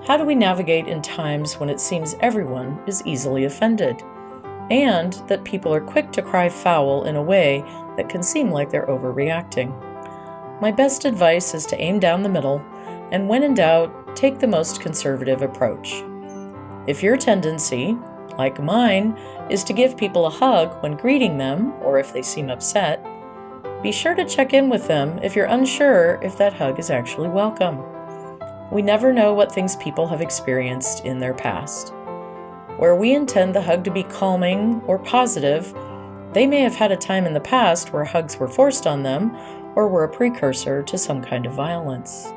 How do we navigate in times when it seems everyone is easily offended, and that people are quick to cry foul in a way that can seem like they're overreacting? My best advice is to aim down the middle, and when in doubt, take the most conservative approach. If your tendency, like mine, is to give people a hug when greeting them or if they seem upset, be sure to check in with them if you're unsure if that hug is actually welcome. We never know what things people have experienced in their past. Where we intend the hug to be calming or positive, they may have had a time in the past where hugs were forced on them or were a precursor to some kind of violence.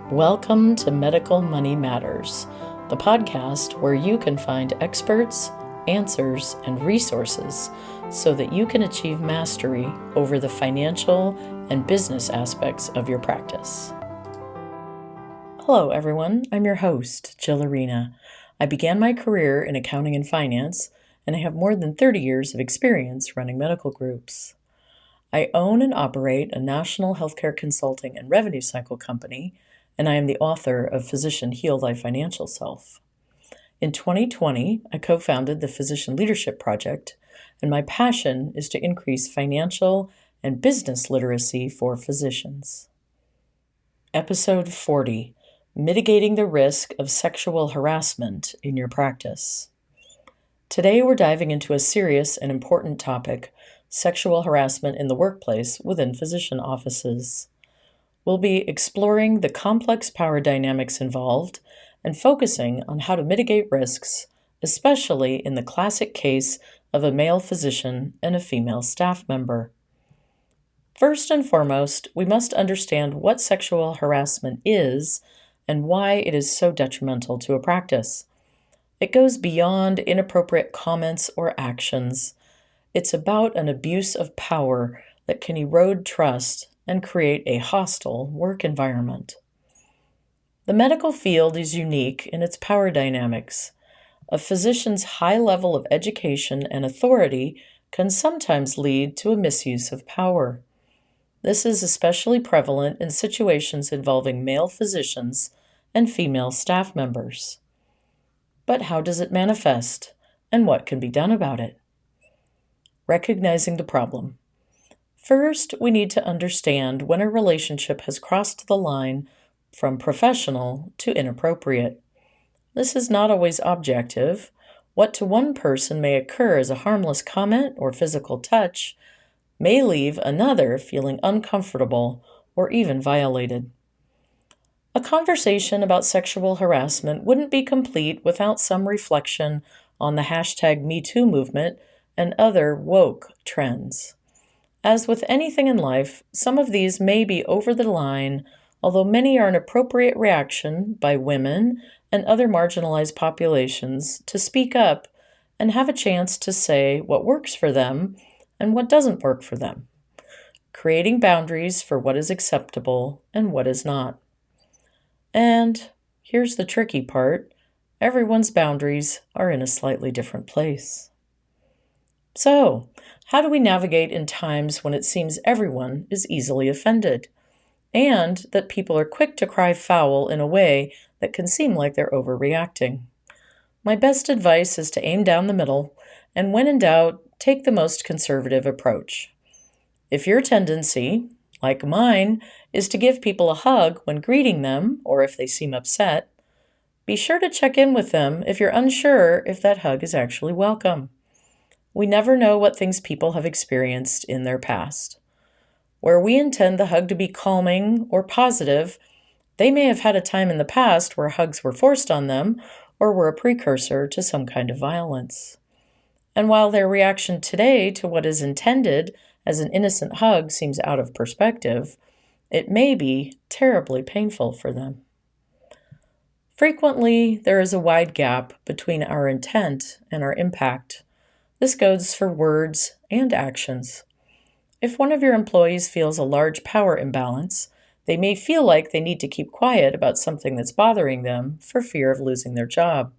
Welcome to Medical Money Matters, the podcast where you can find experts, answers, and resources so that you can achieve mastery over the financial and business aspects of your practice. Hello, everyone. I'm your host, Jill Arena. I began my career in accounting and finance, and I have more than 30 years of experience running medical groups. I own and operate a national healthcare consulting and revenue cycle company, and I am the author of Physician Heal Thy Financial Self. In 2020, I co-founded the Physician Leadership Project, and my passion is to increase financial and business literacy for physicians. Episode 40, Mitigating the Risk of Sexual Harassment in Your Practice. Today we're diving into a serious and important topic, sexual harassment in the workplace within physician offices. We'll be exploring the complex power dynamics involved and focusing on how to mitigate risks, especially in the classic case of a male physician and a female staff member. First and foremost, we must understand what sexual harassment is and why it is so detrimental to a practice. It goes beyond inappropriate comments or actions. It's about an abuse of power that can erode trust and create a hostile work environment. The medical field is unique in its power dynamics. A physician's high level of education and authority can sometimes lead to a misuse of power. This is especially prevalent in situations involving male physicians and female staff members. But how does it manifest, and what can be done about it? Recognizing the problem. First, we need to understand when a relationship has crossed the line from professional to inappropriate. This is not always objective. What to one person may occur as a harmless comment or physical touch may leave another feeling uncomfortable or even violated. A conversation about sexual harassment wouldn't be complete without some reflection on the #MeToo movement and other woke trends. As with anything in life, some of these may be over the line, although many are an appropriate reaction by women and other marginalized populations to speak up and have a chance to say what works for them and what doesn't work for them, creating boundaries for what is acceptable and what is not. And here's the tricky part, everyone's boundaries are in a slightly different place. So, how do we navigate in times when it seems everyone is easily offended, and that people are quick to cry foul in a way that can seem like they're overreacting? My best advice is to aim down the middle, and when in doubt, take the most conservative approach. If your tendency, like mine, is to give people a hug when greeting them or if they seem upset, be sure to check in with them if you're unsure if that hug is actually welcome. We never know what things people have experienced in their past. Where we intend the hug to be calming or positive, they may have had a time in the past where hugs were forced on them or were a precursor to some kind of violence. And while their reaction today to what is intended as an innocent hug seems out of perspective, it may be terribly painful for them. Frequently, there is a wide gap between our intent and our impact. This goes for words and actions. If one of your employees feels a large power imbalance, they may feel like they need to keep quiet about something that's bothering them for fear of losing their job.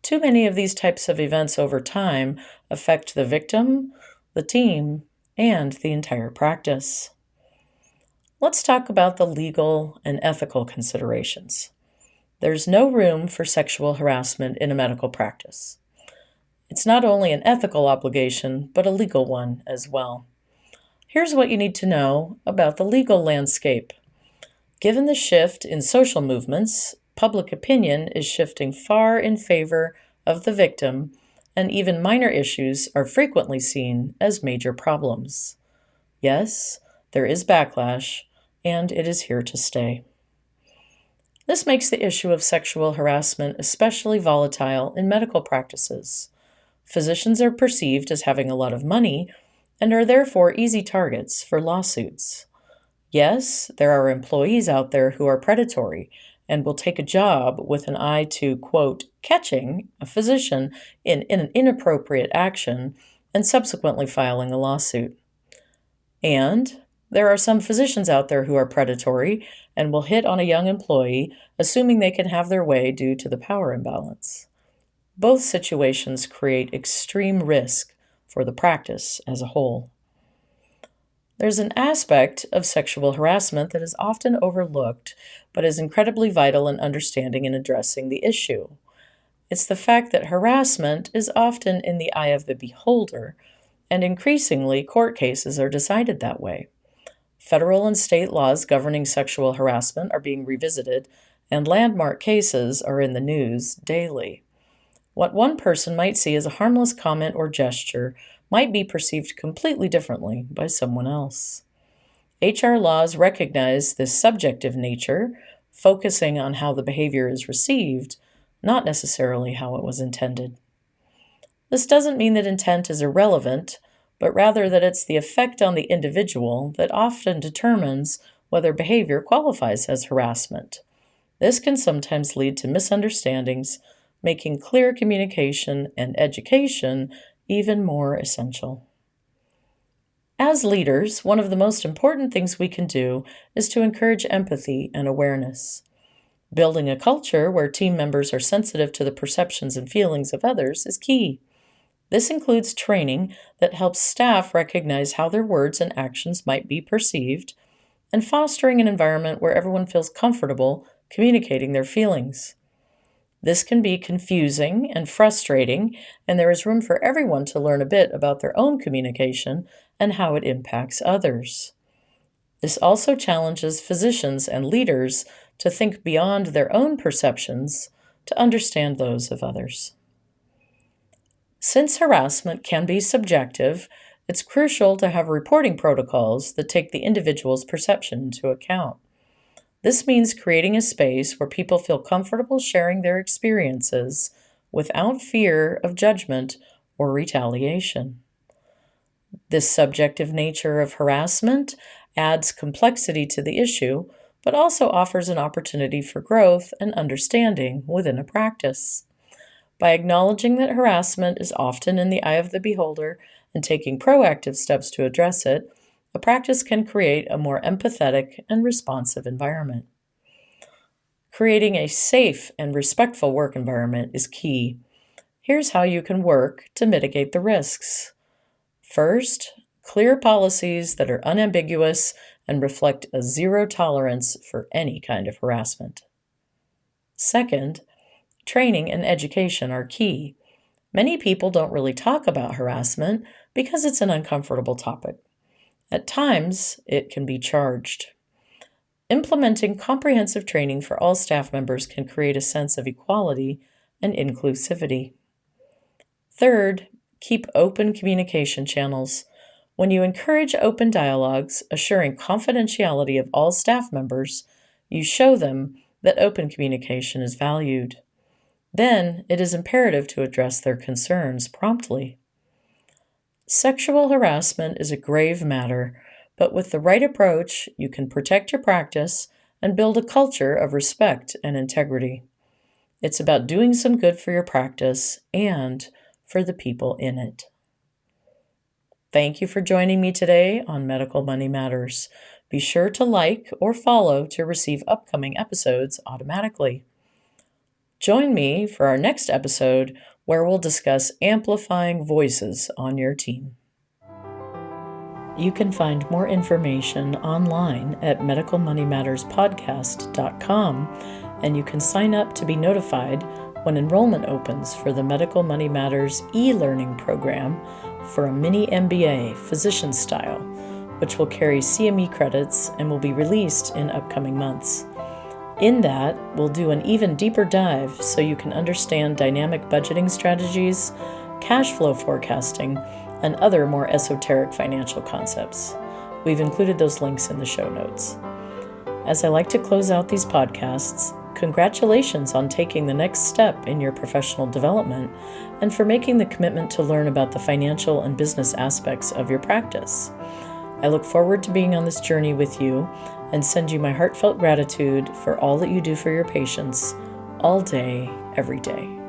Too many of these types of events over time affect the victim, the team, and the entire practice. Let's talk about the legal and ethical considerations. There's no room for sexual harassment in a medical practice. It's not only an ethical obligation, but a legal one as well. Here's what you need to know about the legal landscape. Given the shift in social movements, public opinion is shifting far in favor of the victim, and even minor issues are frequently seen as major problems. Yes, there is backlash, and it is here to stay. This makes the issue of sexual harassment especially volatile in medical practices. Physicians are perceived as having a lot of money and are therefore easy targets for lawsuits. Yes, there are employees out there who are predatory and will take a job with an eye to, quote, catching a physician in an inappropriate action and subsequently filing a lawsuit. And there are some physicians out there who are predatory and will hit on a young employee, assuming they can have their way due to the power imbalance. Both situations create extreme risk for the practice as a whole. There's an aspect of sexual harassment that is often overlooked, but is incredibly vital in understanding and addressing the issue. It's the fact that harassment is often in the eye of the beholder, and increasingly court cases are decided that way. Federal and state laws governing sexual harassment are being revisited, and landmark cases are in the news daily. What one person might see as a harmless comment or gesture might be perceived completely differently by someone else. HR laws recognize this subjective nature, focusing on how the behavior is received, not necessarily how it was intended. This doesn't mean that intent is irrelevant, but rather that it's the effect on the individual that often determines whether behavior qualifies as harassment. This can sometimes lead to misunderstandings, making clear communication and education even more essential. As leaders, one of the most important things we can do is to encourage empathy and awareness. Building a culture where team members are sensitive to the perceptions and feelings of others is key. This includes training that helps staff recognize how their words and actions might be perceived, and fostering an environment where everyone feels comfortable communicating their feelings. This can be confusing and frustrating, and there is room for everyone to learn a bit about their own communication and how it impacts others. This also challenges physicians and leaders to think beyond their own perceptions to understand those of others. Since harassment can be subjective, it's crucial to have reporting protocols that take the individual's perception into account. This means creating a space where people feel comfortable sharing their experiences without fear of judgment or retaliation. This subjective nature of harassment adds complexity to the issue, but also offers an opportunity for growth and understanding within a practice. By acknowledging that harassment is often in the eye of the beholder and taking proactive steps to address it, a practice can create a more empathetic and responsive environment. Creating a safe and respectful work environment is key. Here's how you can work to mitigate the risks. First, clear policies that are unambiguous and reflect a zero tolerance for any kind of harassment. Second, training and education are key. Many people don't really talk about harassment because it's an uncomfortable topic. At times, it can be charged. Implementing comprehensive training for all staff members can create a sense of equality and inclusivity. Third, keep open communication channels. When you encourage open dialogues, assuring confidentiality of all staff members, you show them that open communication is valued. Then, it is imperative to address their concerns promptly. Sexual harassment is a grave matter, but with the right approach, you can protect your practice and build a culture of respect and integrity. It's about doing some good for your practice and for the people in it. Thank you for joining me today on Medical Money Matters. Be sure to like or follow to receive upcoming episodes automatically. Join me for our next episode where we'll discuss amplifying voices on your team. You can find more information online at medicalmoneymatterspodcast.com and you can sign up to be notified when enrollment opens for the Medical Money Matters e-learning program for a mini MBA, physician style, which will carry CME credits and will be released in upcoming months. In that, we'll do an even deeper dive so you can understand dynamic budgeting strategies, cash flow forecasting, and other more esoteric financial concepts. We've included those links in the show notes. As I like to close out these podcasts, congratulations on taking the next step in your professional development and for making the commitment to learn about the financial and business aspects of your practice. I look forward to being on this journey with you and send you my heartfelt gratitude for all that you do for your patients all day, every day.